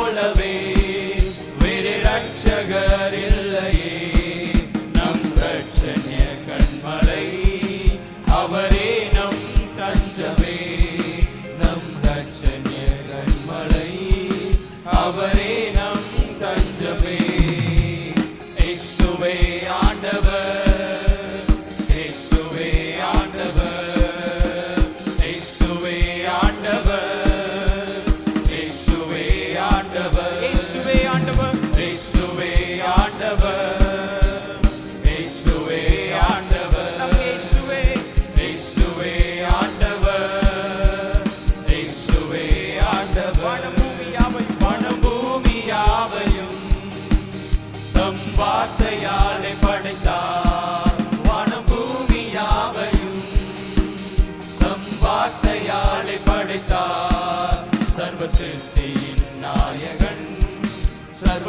போலவே வேறு ரட்சகர் இல்லையே. நம் ரட்சணிய கண்மலை அவரே நம் தஞ்சமே. நம் ரட்சணிய கண்மலை அவரே நம் தஞ்சமே. இயேசுவே ஆண்டவர், இயேசுவே ஆண்டவர், இயேசுவே ஆண்டவர், இயேசுவே ஆண்டவர், இயேசுவே ஆண்டவர், இயேசுவே ஆண்டவர், இயேசுவே ஆண்டவர், நம் இயேசுவே, இயேசுவே ஆண்டவர், இயேசுவே ஆண்டவர். வானபூமி யாவையும் தம் வார்த்தையாலே படைத்தார். வானபூமி யாவையும் தம் வார்த்தையாலே படைத்தார். சர்வ சிருஷ்டியின் நாயகன், சர்வ